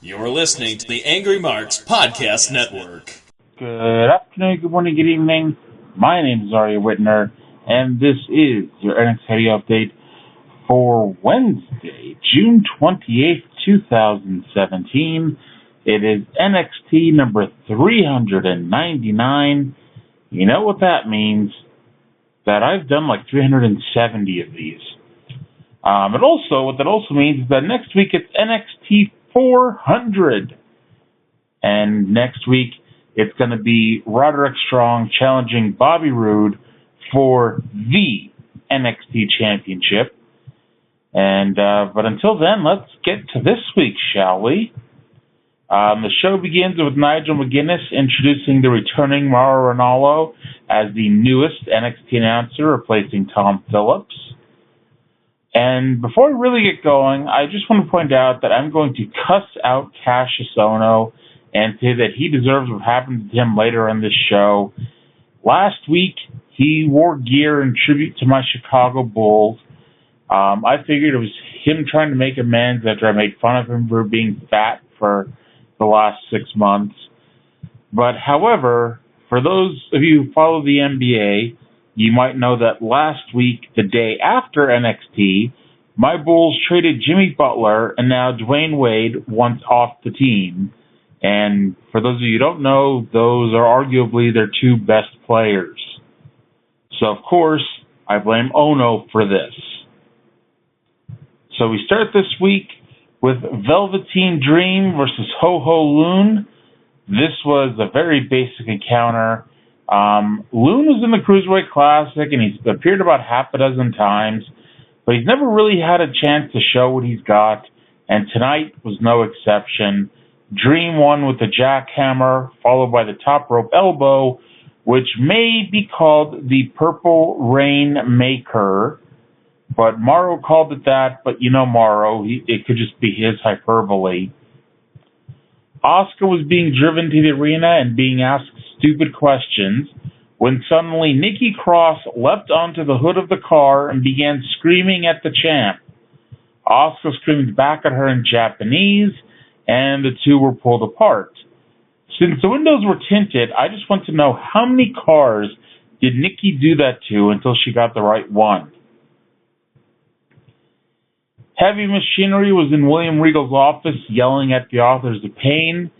You're listening to the Angry Marks Podcast Network. Good afternoon, good morning, good evening. My name is Arya Whitner, and this is your NXT update for Wednesday, June 28th, 2017. It is NXT number 399. You know what that means? That I've done like 370 of these. And also, what that also means is that next week it's NXT 400. And next week it's going to be Roderick Strong challenging Bobby Roode for the NXT Championship. And but until then, let's get to this week, shall we? The show begins with Nigel McGuinness introducing the returning Mauro Ranallo as the newest NXT announcer, replacing Tom Phillips. And before we really get going, I just want to point out that I'm going to cuss out Cassius Ohno and say that he deserves what happened to him later in this show. Last week, he wore gear in tribute to my Chicago Bulls. I figured it was him trying to make amends after I made fun of him for being fat for the last 6 months. But however, for those of you who follow the NBA, you might know that last week, the day after NXT, my Bulls traded Jimmy Butler, and now Dwayne Wade wants off the team. And for those of you who don't know, those are arguably their two best players. So, of course, I blame Ono for this. So we start this week with Velveteen Dream versus Ho-Ho Loon. This was a very basic encounter. Loon was in the Cruiserweight Classic, and he's appeared about half a dozen times, but he's never really had a chance to show what he's got, and tonight was no exception. Dream won with the jackhammer, followed by the top rope elbow, which may be called the Purple Rain Maker, but Mauro called it that, but you know Mauro, it could just be his hyperbole. Asuka was being driven to the arena and being asked stupid questions when suddenly Nikki Cross leapt onto the hood of the car and began screaming at the champ. Asuka screamed back at her in Japanese, and the two were pulled apart. Since the windows were tinted, I just want to know how many cars did Nikki do that to until she got the right one. Heavy Machinery was in William Regal's office yelling at the Authors of Pain.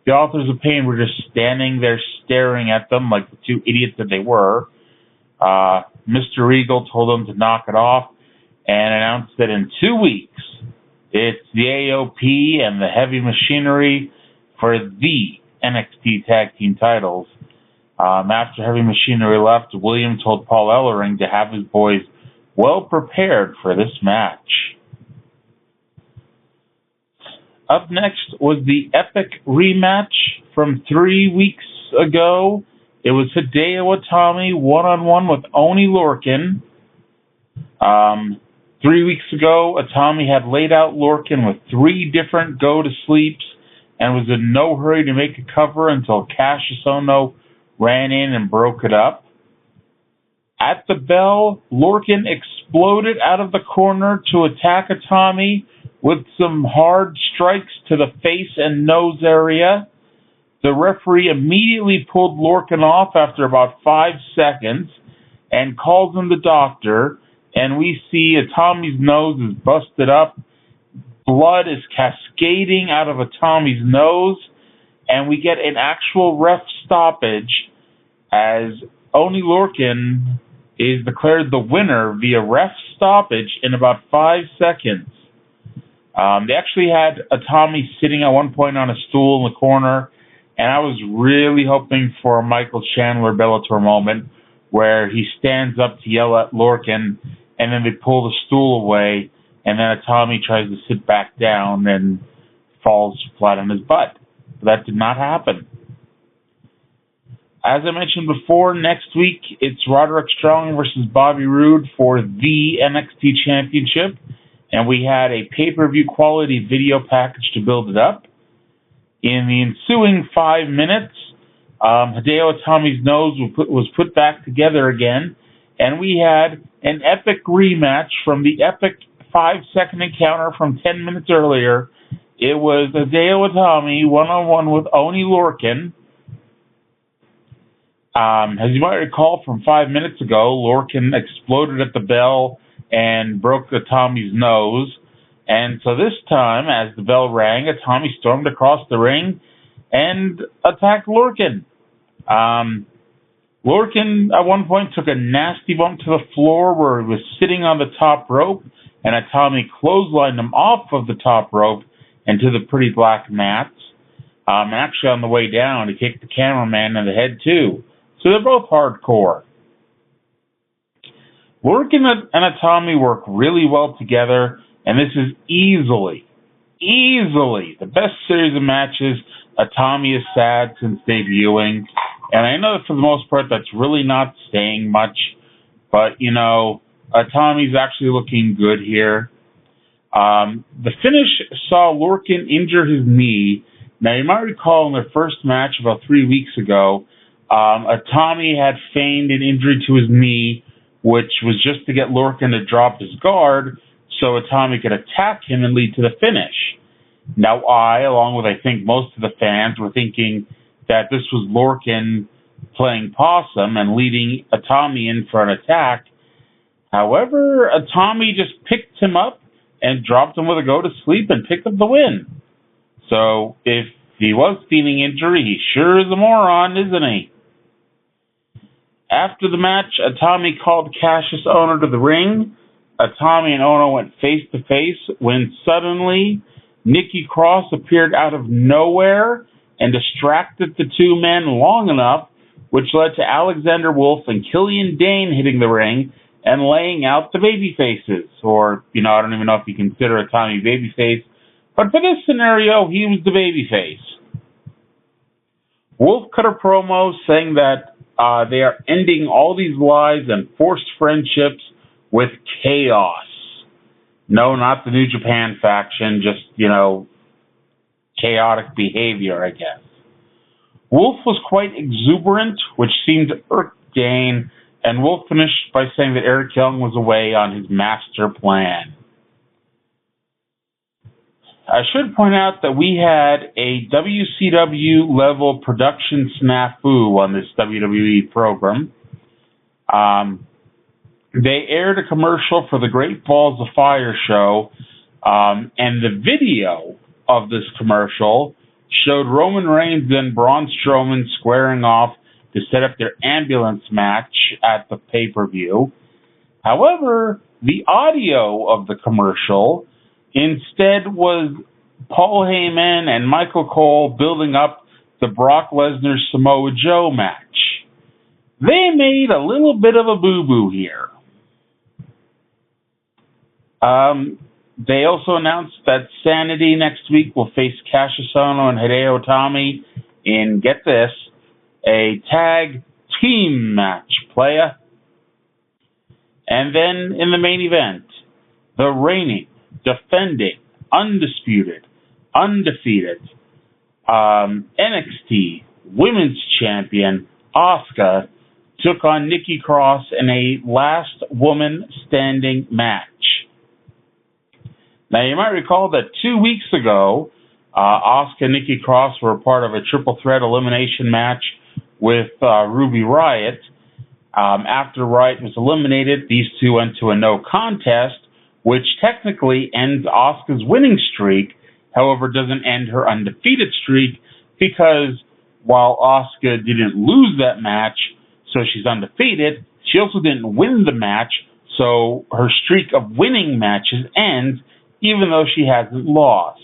The Authors of Pain were just standing there staring at them like the two idiots that they were. Mr. Regal told them to knock it off and announced that in 2 weeks, it's the AOP and the Heavy Machinery for the NXT Tag Team titles. After Heavy Machinery left, William told Paul Ellering to have his boys well prepared for this match. Up next was the epic rematch from 3 weeks ago. It was Hideo Itami one-on-one with Oney Lorcan. 3 weeks ago, Itami had laid out Lorcan with 3 different go-to-sleeps and was in no hurry to make a cover until Cassius Ohno ran in and broke it up. At the bell, Lorcan exploded out of the corner to attack Itami with some hard strikes to the face and nose area. The referee immediately pulled Lorcan off after about 5 seconds and calls in the doctor, and we see Itami's nose is busted up. Blood is cascading out of Itami's nose, and we get an actual ref stoppage as Oney Lorcan is declared the winner via ref stoppage in about 5 seconds. They actually had Itami sitting at one point on a stool in the corner, and I was really hoping for a Michael Chandler Bellator moment where he stands up to yell at Lorcan, and then they pull the stool away, and then Itami tries to sit back down and falls flat on his butt. But that did not happen. As I mentioned before, next week it's Roderick Strong versus Bobby Roode for the NXT Championship. And we had a pay-per-view quality video package to build it up. In the ensuing 5 minutes, Hideo Itami's nose was put back together again, and we had an epic rematch from the epic 5-second encounter from 10 minutes earlier it was Hideo Itami one-on-one with Oni Lorcan. As you might recall from 5 minutes ago, Lorcan exploded at the bell and broke Itami's nose. And so this time, as the bell rang, Itami stormed across the ring and attacked Lorcan. Lorcan, at one point, took a nasty bump to the floor where he was sitting on the top rope, and Itami clotheslined him off of the top rope into the pretty black mats. And actually, on the way down, he kicked the cameraman in the head, too. So they're both hardcore. Lorcan and Itami work really well together, and this is easily the best series of matches Itami has had since debuting. And I know that for the most part that's really not saying much, but, you know, Itami's actually looking good here. The finish saw Lorcan injure his knee. Now, you might recall in their first match about 3 weeks ago, Itami had feigned an injury to his knee, which was just to get Lorcan to drop his guard so Itami could attack him and lead to the finish. Now, I, along with I think most of the fans, were thinking that this was Lorcan playing possum and leading Itami in for an attack. However, Itami just picked him up and dropped him with a go-to-sleep and picked up the win. So, if he was feigning injury, he sure is a moron, isn't he? After the match, Itami called Cassius Ohno to the ring. Itami and Ohno went face-to-face when suddenly Nikki Cross appeared out of nowhere and distracted the two men long enough, which led to Alexander Wolf and Killian Dane hitting the ring and laying out the baby faces. Or, you know, I don't even know if you consider Itami babyface, but for this scenario, he was the babyface. Wolf cut a promo saying that they are ending all these lies and forced friendships with chaos. No, not the New Japan faction, just, you know, chaotic behavior, I guess. Wolf was quite exuberant, which seemed to irk Dane, and Wolf finished by saying that Eric Young was away on his master plan. I should point out that we had a WCW-level production snafu on this WWE program. They aired a commercial for the Great Balls of Fire show, and the video of this commercial showed Roman Reigns and Braun Strowman squaring off to set up their ambulance match at the pay-per-view. However, the audio of the commercial instead was Paul Heyman and Michael Cole building up the Brock Lesnar Samoa Joe match. They made a little bit of a boo-boo here. They also announced that Sanity next week will face Cassius Ohno and Hideo Itami in, get this, a tag team match, playa. And then in the main event, the reigning, defending, undefeated NXT Women's Champion Asuka took on Nikki Cross in a last woman standing match. Now, you might recall that 2 weeks ago, Asuka and Nikki Cross were part of a triple threat elimination match with Ruby Riott. After Riott was eliminated, these two went to a no contest, which technically ends Asuka's winning streak, however, doesn't end her undefeated streak, because while Asuka didn't lose that match, so she's undefeated, she also didn't win the match, so her streak of winning matches ends, even though she hasn't lost.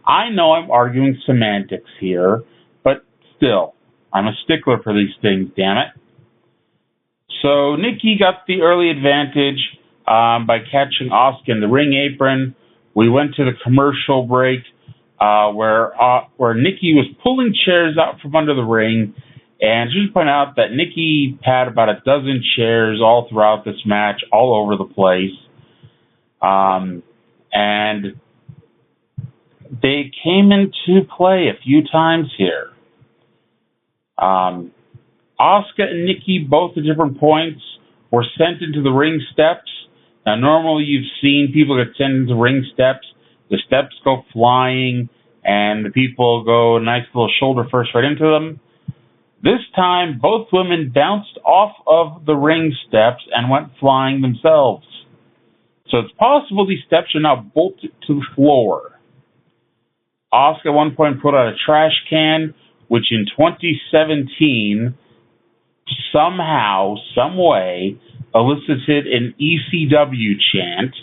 I know I'm arguing semantics here, but still, I'm a stickler for these things, damn it. So Nikki got the early advantage by catching Asuka in the ring apron. We went to the commercial break where Nikki was pulling chairs out from under the ring. And just point out that Nikki had about a dozen chairs all throughout this match, all over the place. And they came into play a few times here. Asuka and Nikki, both at different points, were sent into the ring steps. Now, normally you've seen people get sent into ring steps the steps go flying, and the people go a nice little shoulder first right into them. This time, both women bounced off of the ring steps and went flying themselves. So it's possible these steps are now bolted to the floor. Asuka at one point put out a trash can, which in 2017 somehow, some way, elicited an ECW chant.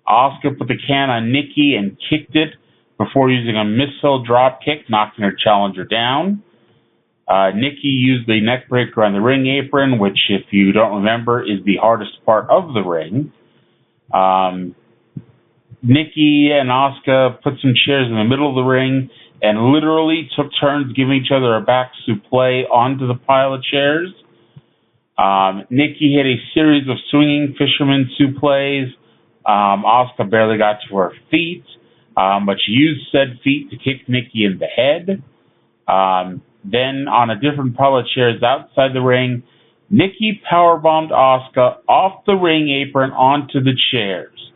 Asuka put the can on Nikki and kicked it before using a missile drop kick, knocking her challenger down. Nikki used the neck breaker on the ring apron, which, if you don't remember, is the hardest part of the ring. Nikki and Asuka put some chairs in the middle of the ring and literally took turns giving each other a back suplex onto the pile of chairs. Nikki hit a series of swinging fisherman suplex. Asuka barely got to her feet, but she used said feet to kick Nikki in the head. Then, on a different pile of chairs outside the ring, Nikki powerbombed Asuka off the ring apron onto the chairs.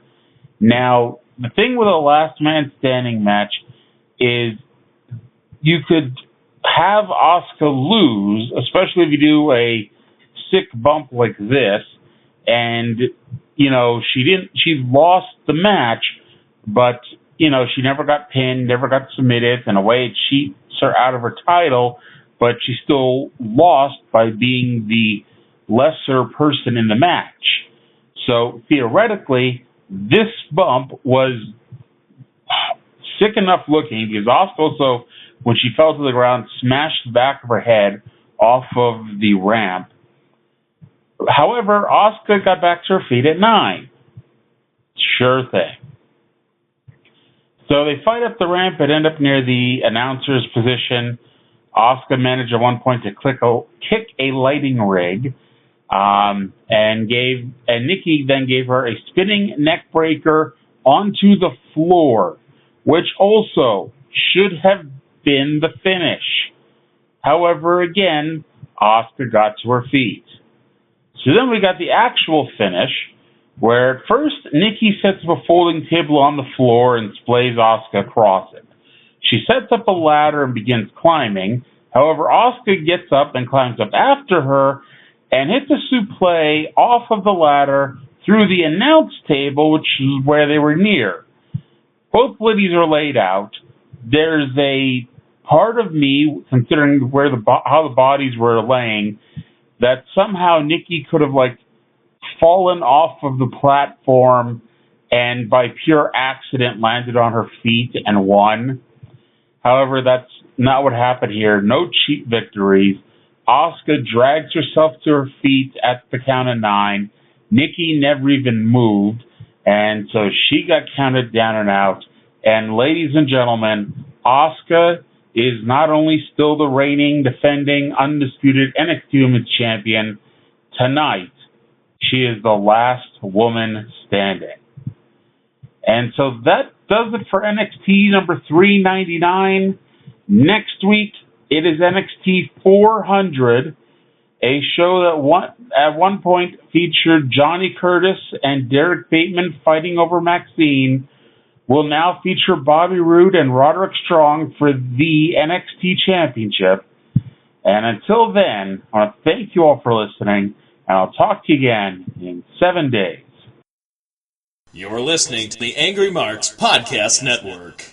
Now, the thing with a last man standing match is you could have Asuka lose, especially if you do a sick bump like this, and, you know, she lost the match, but, you know, she never got pinned, never got submitted, in a way it cheats her out of her title, but she still lost by being the lesser person in the match. So, theoretically, this bump was sick enough looking because Asuka also, when she fell to the ground, smashed the back of her head off of the ramp. However, Asuka got back to her feet at 9. Sure thing. So they fight up the ramp and end up near the announcer's position. Asuka managed at one point to kick a lighting rig, and Nikki then gave her a spinning neck breaker onto the floor, which also should have been the finish. However, again, Asuka got to her feet. So then we got the actual finish, where at first Nikki sets up a folding table on the floor and splays Asuka across it. She sets up a ladder and begins climbing. However, Asuka gets up and climbs up after her and hits a suplex off of the ladder through the announce table, which is where they were near. Both ladies are laid out. There's a part of me, considering where how the bodies were laying, that somehow Nikki could have fallen off of the platform and by pure accident landed on her feet and won. However, that's not what happened here. No cheap victories. Asuka drags herself to her feet at the count of 9. Nikki never even moved, and so she got counted down and out. And ladies and gentlemen, Asuka is not only still the reigning, defending, undisputed NXT Women's Champion, tonight she is the last woman standing. And so that does it for NXT number 399. Next week, it is NXT 400, a show that at one point featured Johnny Curtis and Derek Bateman fighting over Maxine, will now feature Bobby Roode and Roderick Strong for the NXT Championship. And until then, I want to thank you all for listening, and I'll talk to you again in 7 days. You're listening to the Angry Marks Podcast Network.